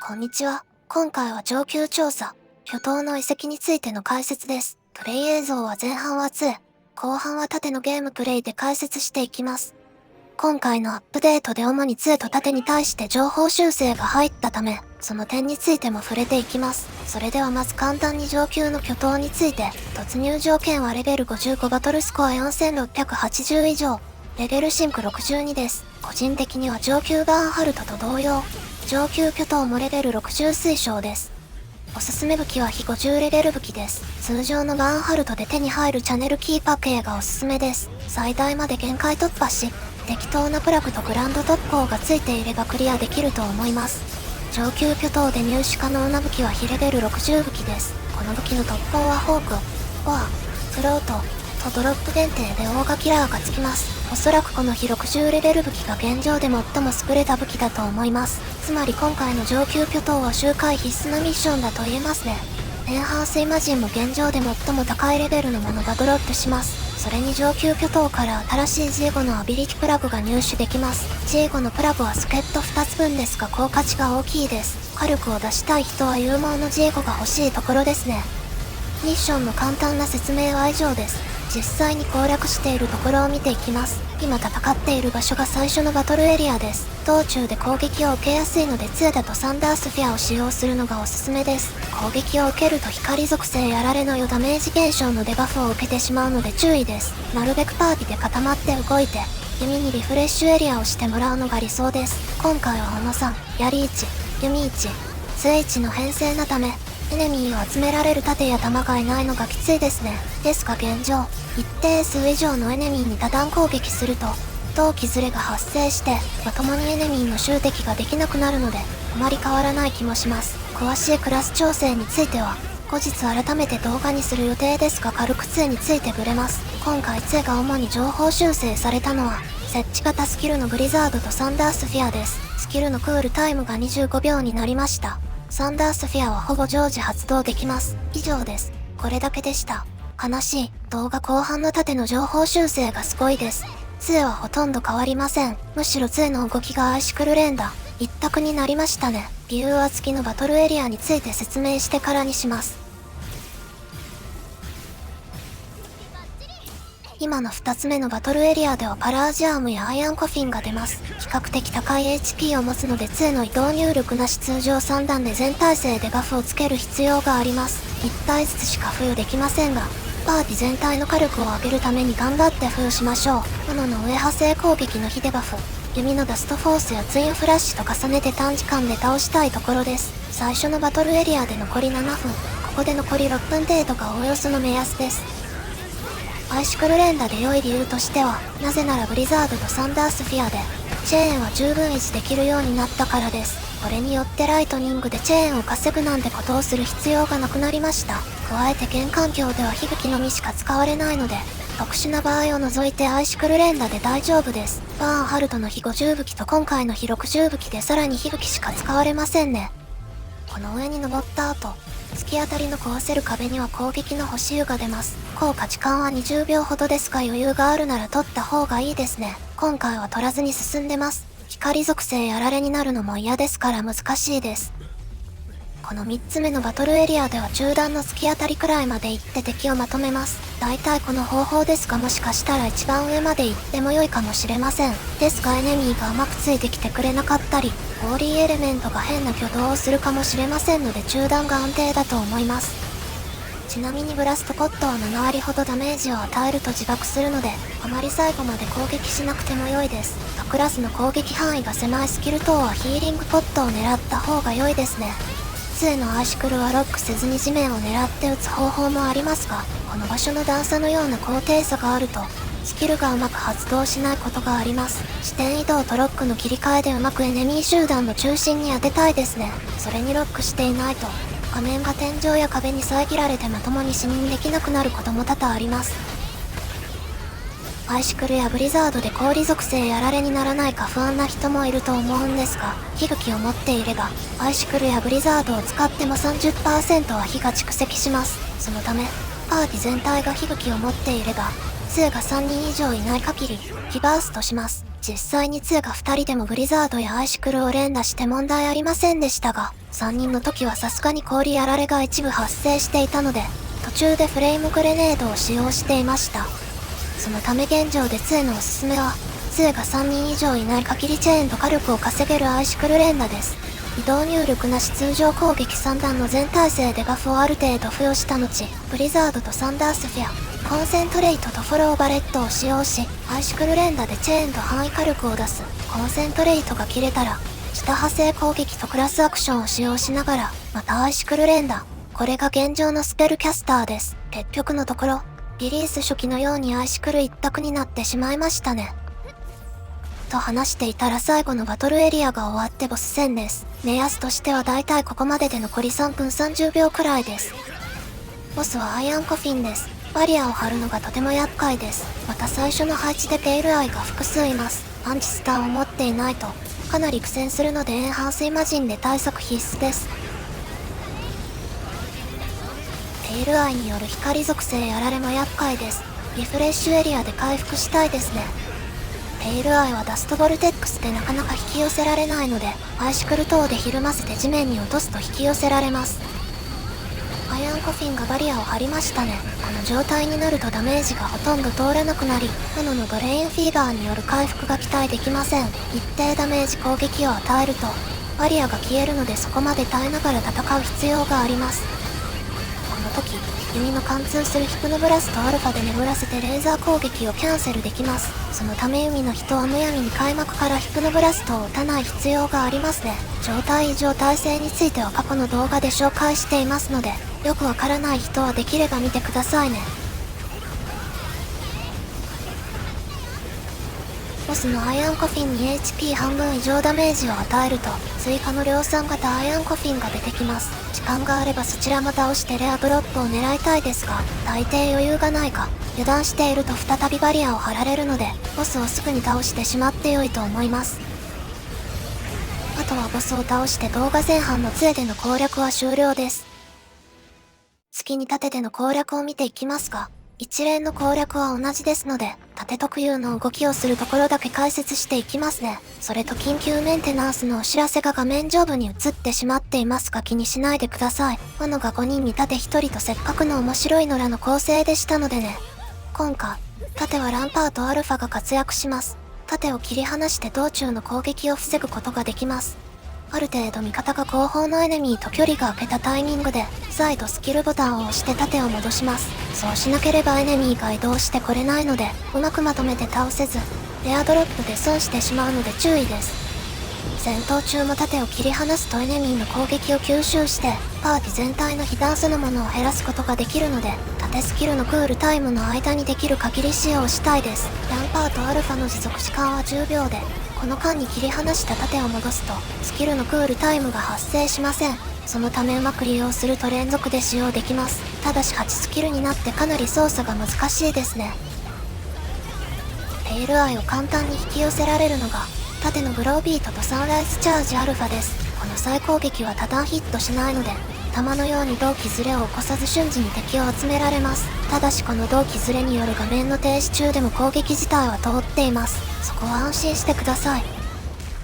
こんにちは。今回は上級調査、巨頭の遺跡についての解説です。プレイ映像は前半は2、後半は縦のゲームプレイで解説していきます。今回のアップデートで主に2と縦に対して情報修正が入ったため、その点についても触れていきます。それではまず簡単に上級の巨頭について、突入条件はレベル55バトルスコア4680以上、レベルシンク62です。個人的には上級バーンハルトと同様、上級巨頭もレベル60推奨です。おすすめ武器は非50レベル武器です。通常のバーンハルトで手に入るチャネルキーパー系がおすすめです。最大まで限界突破し、適当なプラグとグランド特攻がついていればクリアできると思います。上級巨頭で入手可能な武器は非レベル60武器です。この武器の特攻はフォーク、フォア、フロート、とドロップ限定でオーガキラーがつきます。おそらくこの非60レベル武器が現状で最も優れた武器だと思います。つまり今回の上級巨頭は周回必須なミッションだと言えますね。エンハースイマジンも現状で最も高いレベルのものがドロップします。それに上級巨頭から新しいジーゴのアビリティプラグが入手できます。ジーゴのプラグは助っ人2つ分ですが効果値が大きいです。火力を出したい人は有望のジーゴが欲しいところですね。ミッションの簡単な説明は以上です。実際に攻略しているところを見ていきます。今戦っている場所が最初のバトルエリアです。道中で攻撃を受けやすいので2だとサンダースフィアを使用するのがおすすめです。攻撃を受けると光属性やられの余ダメージ減少のデバフを受けてしまうので注意です。なるべくパーティで固まって動いて、弓にリフレッシュエリアをしてもらうのが理想です。今回は斧3、槍1、弓1、杖1の編成なため、エネミーを集められる盾や弾がいないのがきついですね。ですが現状、一定数以上のエネミーに多段攻撃すると、同期ずれが発生して、まともにエネミーの襲撃ができなくなるので、あまり変わらない気もします。詳しいクラス調整については、後日改めて動画にする予定ですが軽く2について触れます。今回2が主に情報修正されたのは、設置型スキルのブリザードとサンダースフィアです。スキルのクールタイムが25秒になりました。サンダースフィアはほぼ常時発動できます。以上です。これだけでした。悲しい。動画後半の縦の情報修正がすごいです。2はほとんど変わりません。むしろ2の動きがアイシクル連打。一択になりましたね。理由は月のバトルエリアについて説明してからにします。今の2つ目のバトルエリアではパラージアームやアイアンコフィンが出ます。比較的高い HP を持つので2の移動入力なし通常3段で全体制でバフをつける必要があります。1体ずつしか付与できませんが、パーティ全体の火力を上げるために頑張って付与しましょう。斧の上派生攻撃の火でバフ、弓のダストフォースやツインフラッシュと重ねて短時間で倒したいところです。最初のバトルエリアで残り7分、ここで残り6分程度がおおよその目安です。アイシクル連打で良い理由としては、なぜならブリザードとサンダースフィアで、チェーンは十分維持できるようになったからです。これによってライトニングでチェーンを稼ぐなんてことをする必要がなくなりました。加えて現環境では火吹きのみしか使われないので、特殊な場合を除いてアイシクル連打で大丈夫です。バーンハルトの火50武器と今回の火60武器でさらに火吹きしか使われませんね。この上に登った後、突き当たりの壊せる壁には攻撃の星湯が出ます。効果時間は20秒ほどですが余裕があるなら取った方がいいですね。今回は取らずに進んでます。光属性やられになるのも嫌ですから難しいです。この3つ目のバトルエリアでは中段の突き当たりくらいまで行って敵をまとめます。大体この方法ですがもしかしたら一番上まで行っても良いかもしれません。ですがエネミーがうまくついてきてくれなかったり、ホーリーエレメントが変な挙動をするかもしれませんので中段が安定だと思います。ちなみにブラストポットは7割ほどダメージを与えると自爆するので、あまり最後まで攻撃しなくても良いです。他クラスの攻撃範囲が狭いスキル等はヒーリングポットを狙った方が良いですね。2のアイシクルはロックせずに地面を狙って撃つ方法もありますが、この場所の段差のような高低差があると、スキルがうまく発動しないことがあります。視点移動とロックの切り替えでうまくエネミー集団の中心に当てたいですね。それにロックしていないと、画面が天井や壁に遮られてまともに視認できなくなることも多々あります。アイシクルやブリザードで氷属性やられにならないか不安な人もいると思うんですが、火吹きを持っていれば、アイシクルやブリザードを使っても 30% は火が蓄積します。そのため、パーティ全体が火吹きを持っていれば、2が3人以上いない限り、リバーストします。実際に2が2人でもブリザードやアイシクルを連打して問題ありませんでしたが、3人の時はさすがに氷あられが一部発生していたので、途中でフレームグレネードを使用していました。そのため現状で2のおすすめは、2が3人以上いない限りチェーンと火力を稼げるアイシクル連打です。移動入力なし通常攻撃3段の全体制でバフをある程度付与した後、ブリザードとサンダースフェア、コンセントレイトとフォローバレットを使用し、アイシクル連打でチェーンと範囲火力を出す。コンセントレイトが切れたら、自他派生攻撃とクラスアクションを使用しながら、またアイシクル連打。これが現状のスペルキャスターです。結局のところ、リリース初期のようにアイシクル一択になってしまいましたね。と話していたら最後のバトルエリアが終わってボス戦です。目安としてはだいたいここまでで残り3分30秒くらいです。ボスはアイアンコフィンです。バリアを張るのがとても厄介です。また最初の配置でペイルアイが複数います。アンチスターを持っていないと、かなり苦戦するのでエンハンスイマジンで対策必須です。ペイルアイによる光属性やられも厄介です。リフレッシュエリアで回復したいですね。ペイルアイはダストボルテックスでなかなか引き寄せられないので、アイシクル等でひるませて地面に落とすと引き寄せられます。アイアンコフィンがバリアを張りましたね。この状態になるとダメージがほとんど通らなくなり、炎のドレインフィーバーによる回復が期待できません。一定ダメージ攻撃を与えると、バリアが消えるのでそこまで耐えながら戦う必要があります。この時、弓の貫通するヒプノブラストアルファで眠らせてレーザー攻撃をキャンセルできます。そのため弓の人はむやみに開幕からヒプノブラストを打たない必要がありますね。状態異常耐性については過去の動画で紹介していますので、よくわからない人はできれば見てくださいね。ボスのアイアンコフィンに HP 半分以上ダメージを与えると、追加の量産型アイアンコフィンが出てきます。時間があればそちらも倒してレアドロップを狙いたいですが、大抵余裕がないか、油断していると再びバリアを張られるので、ボスをすぐに倒してしまって良いと思います。あとはボスを倒して動画前半の杖での攻略は終了です。次に盾での攻略を見ていきますが、一連の攻略は同じですので、盾特有の動きをするところだけ解説していきますね。それと緊急メンテナンスのお知らせが画面上部に映ってしまっていますが気にしないでください。斧が5人に盾1人とせっかくの面白い野良の構成でしたのでね。今回、盾はランパートアルファが活躍します。盾を切り離して道中の攻撃を防ぐことができます。ある程度味方が後方のエネミーと距離が空けたタイミングで、再度スキルボタンを押して盾を戻します。そうしなければエネミーが移動してこれないので、うまくまとめて倒せず、レアドロップで損してしまうので注意です。戦闘中も盾を切り離すとエネミーの攻撃を吸収して、パーティ全体の被弾そのものを減らすことができるので、盾スキルのクールタイムの間にできる限り使用したいです。ランパートアルファの持続時間は10秒で、この間に切り離した盾を戻すと、スキルのクールタイムが発生しません。そのためうまく利用すると連続で使用できます。ただし8スキルになってかなり操作が難しいですね。ペイルアイを簡単に引き寄せられるのが、盾のブロービートとサンライズチャージアルファです。この再攻撃は多段ヒットしないので、弾のように同期ずれを起こさず瞬時に敵を集められます。ただしこの同期ずれによる画面の停止中でも攻撃自体は通っています。そこは安心してください。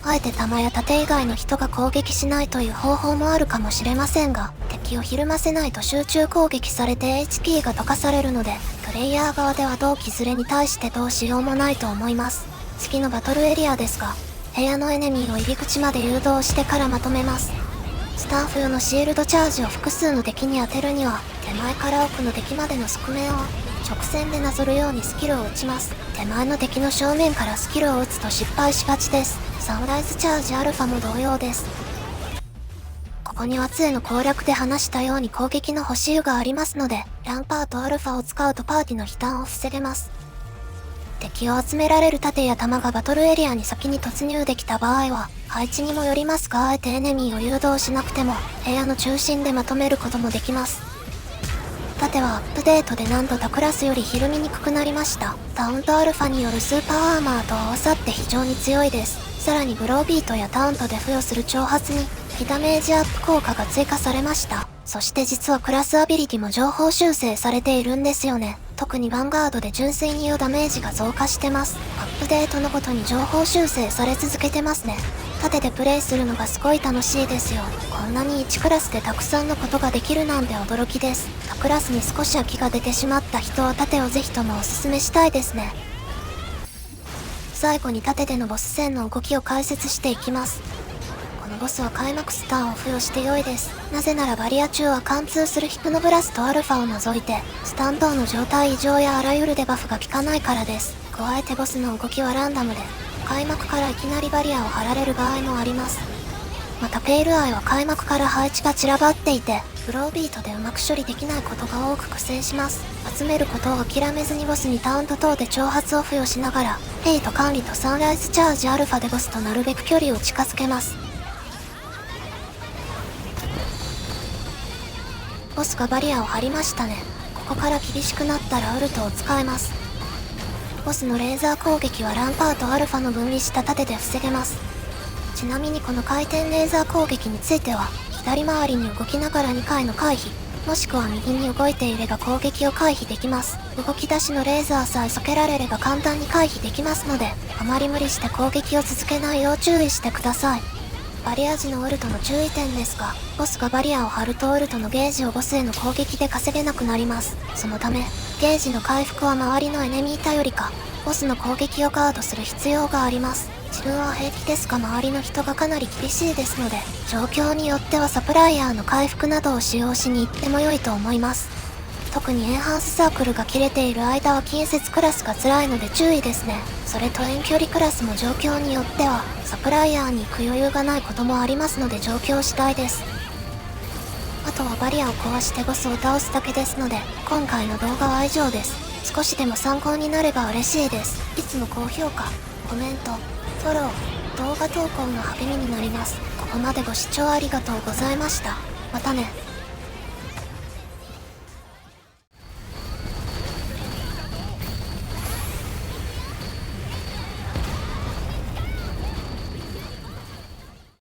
あえて弾や盾以外の人が攻撃しないという方法もあるかもしれませんが、敵をひるませないと集中攻撃されて HP が溶かされるので、プレイヤー側では同期ずれに対してどうしようもないと思います。次のバトルエリアですが、部屋のエネミーを入り口まで誘導してからまとめます。スターフ用のシールドチャージを複数の敵に当てるには、手前から奥の敵までの側面を直線でなぞるようにスキルを打ちます。手前の敵の正面からスキルを打つと失敗しがちです。サンライズチャージアルファも同様です。ここには杖の攻略で話したように攻撃の星湯がありますので、ランパートアルファを使うとパーティの悲嘆を防げます。敵を集められる盾や弾がバトルエリアに先に突入できた場合は、配置にもよりますが、あえてエネミーを誘導しなくても、部屋の中心でまとめることもできます。盾はアップデートで何度他クラスよりひるみにくくなりました。タウントアルファによるスーパーアーマーと合わさって非常に強いです。さらにブロービートやタウントで付与する挑発に、非ダメージアップ効果が追加されました。そして実はクラスアビリティも情報修正されているんですよね。特にヴァンガードで純粋にダメージが増加してます。アップデートのごとに情報修正され続けてますね。盾でプレイするのがすごい楽しいですよ。こんなに1クラスでたくさんのことができるなんて驚きです。他クラスに少し空きが出てしまった人は盾をぜひともおすすめしたいですね。最後に盾でのボス戦の動きを解説していきます。このボスは開幕スターを付与して良いです。なぜならバリア中は貫通するヒプノブラストアルファを除いて、スタンドの状態異常やあらゆるデバフが効かないからです。加えてボスの動きはランダムで、開幕からいきなりバリアを張られる場合もあります。またペイルアイは開幕から配置が散らばっていて、フロービートでうまく処理できないことが多く苦戦します。集めることを諦めずにボスにタウント等で挑発を付与しながら、フェイト管理とサンライズチャージアルファでボスとなるべく距離を近づけます。ボスがバリアを張りましたね。ここから厳しくなったらウルトを使えます。ボスのレーザー攻撃はランパートアルファの分離した盾で防げます。ちなみにこの回転レーザー攻撃については、左回りに動きながら2回の回避、もしくは右に動いていれば攻撃を回避できます。動き出しのレーザーさえ避けられれば簡単に回避できますので、あまり無理して攻撃を続けないよう注意してください。バリア時のウルトの注意点ですが、ボスがバリアを張るとウルトのゲージをボスへの攻撃で稼げなくなります。そのため、ゲージの回復は周りのエネミー頼りか、ボスの攻撃をガードする必要があります。自分は平気ですが周りの人がかなり厳しいですので、状況によってはサプライヤーの回復などを使用しに行っても良いと思います。特にエンハンスサークルが切れている間は近接クラスが辛いので注意ですね。それと遠距離クラスも状況によってはサプライヤーに行く余裕がないこともありますので状況次第です。あとはバリアを壊してボスを倒すだけですので、今回の動画は以上です。少しでも参考になれば嬉しいです。いつも高評価、コメント、フォロー、動画投稿の励みになります。ここまでご視聴ありがとうございました。またね。